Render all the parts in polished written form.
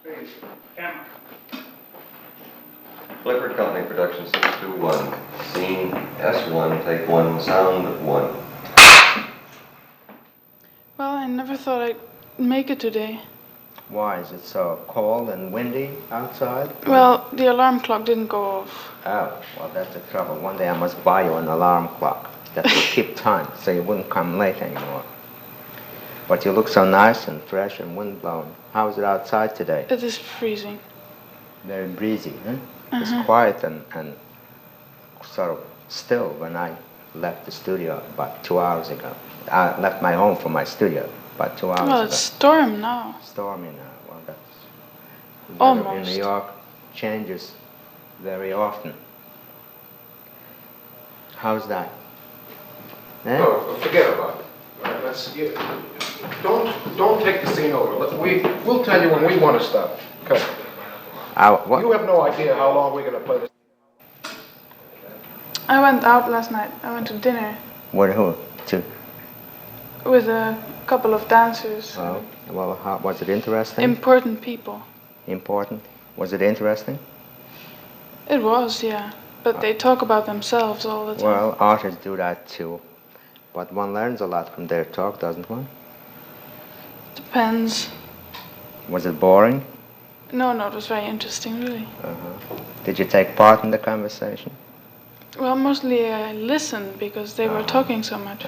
Please. Camera. Clifford Company, production 621. Scene S1, take one, sound one. Well, I never thought I'd make it today. Why? Is it so cold and windy outside? Well, the alarm clock didn't go off. Oh, well, that's the trouble. One day I must buy you an alarm clock that will keep time so you wouldn't come late anymore. But you look so nice and fresh and windblown. How is it outside today? It is freezing. Very breezy, huh? It's quiet and sort of still when I left the studio about 2 hours ago. I left my home for my studio about 2 hours ago. Well, it's storm now. Stormy now. Well, that's the weather Almost. in New York changes very often. How's that? Eh? No, forget about it. All right, don't take the scene over. We'll tell you when we want to stop. Okay. What? You have no idea how long we're going to play this. I went out last night. I went to dinner With who? To? with a couple of dancers. Oh, well, how, was it interesting? Important people. Important? Was it interesting? It was, yeah. But they talk about themselves all the time. Well, artists do that too. But one learns a lot from their talk, doesn't one? Depends. Was it boring? No, it was very interesting, really. Did you take part in the conversation? Well, mostly I listened because they were talking so much.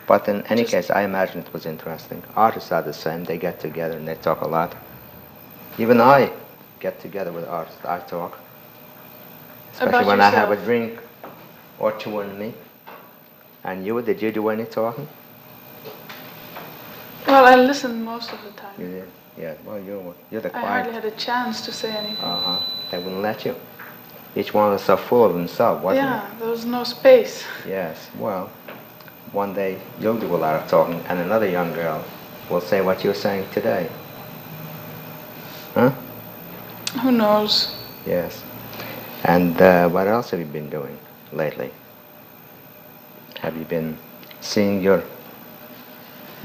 But in any case, I imagine it was interesting. Artists are the same. They get together and they talk a lot. Even I get together with artists. I talk. Especially About when I have a yourself? drink or two in me. And you, did you do any talking? Well, I listened most of the time. You did? Yeah, well, you're the I hardly quiet. had a chance to say anything. They wouldn't let you. Each one was so full of himself, wasn't Yeah, there was no space. it? Yes, well, one day you'll do a lot of talking and another young girl will say what you're saying today. Huh? Who knows? Yes. And what else have you been doing lately? Have you been seeing your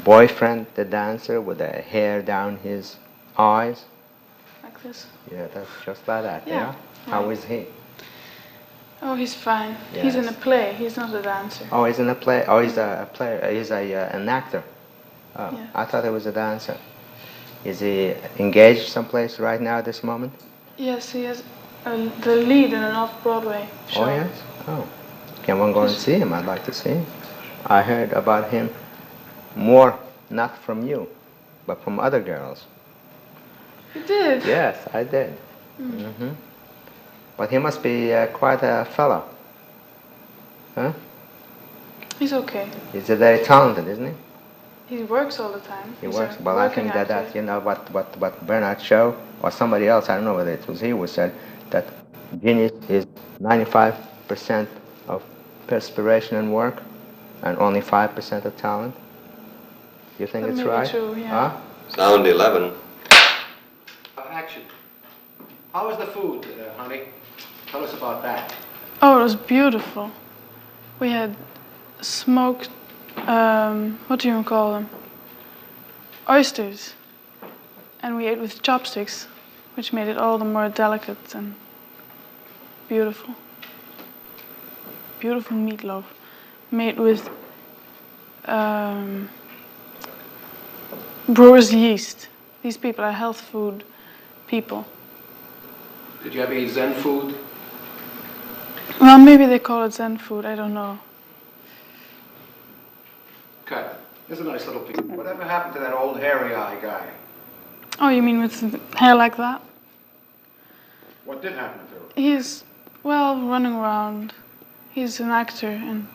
boyfriend, the dancer, with the hair down his eyes? Like this. Yeah, that's just like that, Yeah, How right. is he? Oh, he's fine. He's in a Yes. play. He's not a dancer. Oh, he's in a play. Oh, he's a player. He's an actor. Oh, Yeah. I thought he was a dancer. Is he engaged someplace right now at this moment? Yes, he is the lead in an off-Broadway show. Oh, yes? Oh. Can one go and see him? I'd like to see him. I heard about him more, not from you, but from other girls. You did? Yes, I did. But he must be quite a fellow. Huh? He's okay. He's very talented, isn't he? He works all the time. He He's works. a Well, I working think that actor. you know what Bernard Shaw or somebody else, I don't know whether it was he who said that genius is 95% of perspiration and work and only 5% of talent. You think That it's may be right? true, yeah. Huh? Sound 11. Action. How was the food, honey? Tell us about that. Oh, it was beautiful. We had smoked, what do you call them? Oysters. And we ate with chopsticks, which made it all the more delicate and beautiful. Beautiful meatloaf made with brewer's yeast. These people are health food people. Did you have any Zen food? Well, maybe they call it Zen food, I don't know. Cut. Here's a nice little piece. Whatever happened to that old hairy-eye guy? Oh, you mean with hair like that? What did happen to him? He's, well, running around. He's an actor and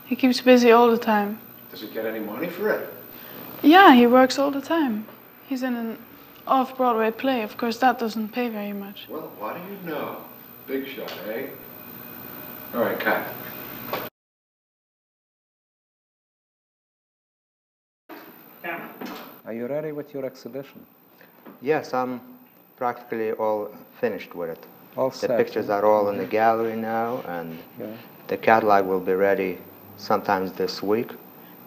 he keeps busy all the time. Does he get any money for it? Yeah, he works all the time. He's in an off-Broadway play. Of course, that doesn't pay very much. Well, what do you know? Big shot, eh? All right, cut. Camera. Are you ready with your exhibition? Yes, I'm practically all finished with it. All The set, pictures huh? are all in the gallery now, and the catalog will be ready sometimes this week,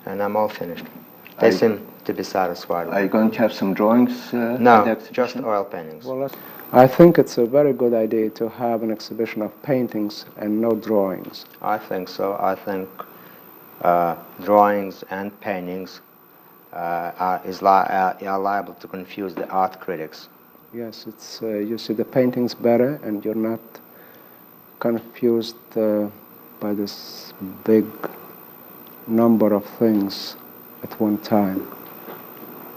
and I'm all finished. They seem to be satisfied. Are you going to have some drawings? at the No, exhibition? just oil paintings. Well, I think it's a very good idea to have an exhibition of paintings and no drawings. I think so. I think drawings and paintings are liable to confuse the art critics. Yes, it's you see the paintings better, and you're not confused by this big number of things at one time.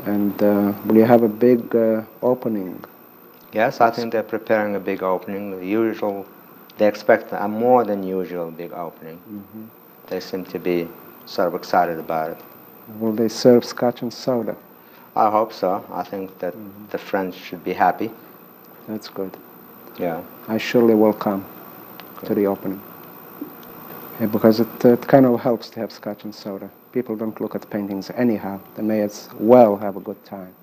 And will you have a big opening? Yes, I think they're preparing a big opening. They expect a more than usual big opening. Mm-hmm. They seem to be sort of excited about it. Will they serve scotch and soda? I hope so. I think that the French should be happy. That's good. Yeah. I surely will come to the opening. Yeah, because it kind of helps to have scotch and soda. People don't look at paintings anyhow. They may as well have a good time.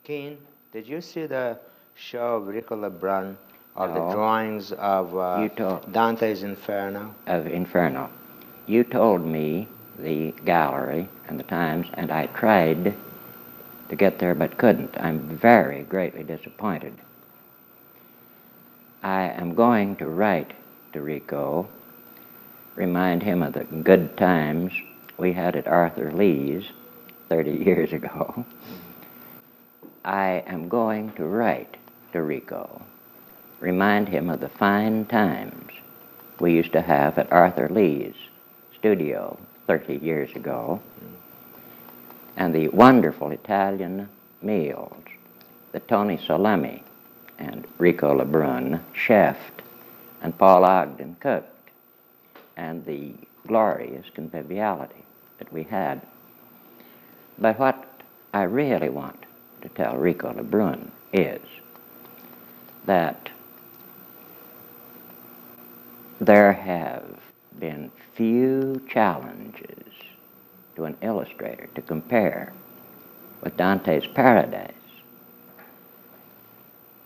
Keen, did you see the show of Rico Lebrun of the No. drawings of You told- Dante's Inferno? Of Inferno. You told me the gallery and the times, and I tried to get there but couldn't. I'm very greatly disappointed. I am going to write to Rico, remind him of the good times we had at Arthur Lee's 30 years ago. I am going to write to Rico, remind him of the fine times we used to have at Arthur Lee's studio 30 years ago, and the wonderful Italian meals that Tony Salemi and Rico Lebrun chefed and Paul Ogden cooked, and the glorious conviviality that we had. But what I really want to tell Rico Lebrun is that there have been few challenges to an illustrator to compare with Dante's Paradise.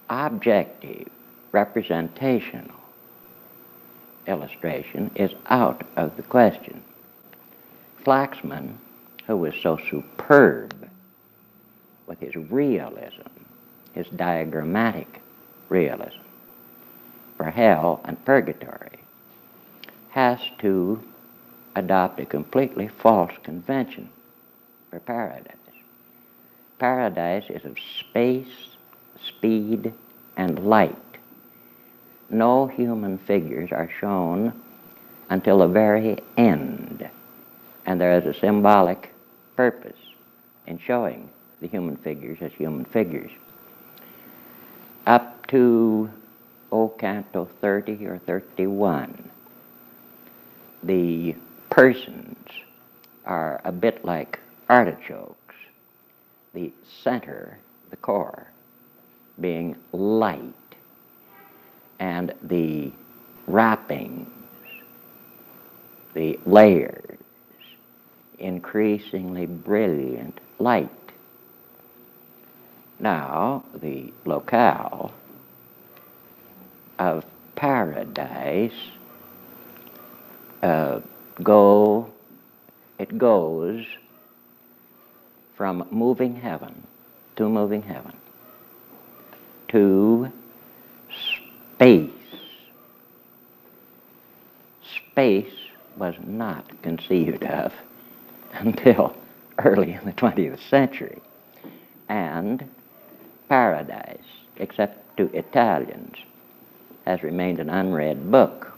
Objective, representational illustration is out of the question. Flaxman, who was so superb with his realism, his diagrammatic realism for hell and purgatory, has to adopt a completely false convention for paradise. Paradise is of space, speed, and light. No human figures are shown until the very end, and there is a symbolic purpose in showing the human figures as human figures. Up to, Canto 30 or 31, the persons are a bit like artichokes, the center, the core, being light, and the wrappings, the layers, increasingly brilliant light. Now, the locale of paradise goes from moving heaven to space. Space was not conceived of until early in the 20th century. And paradise, except to Italians, has remained an unread book.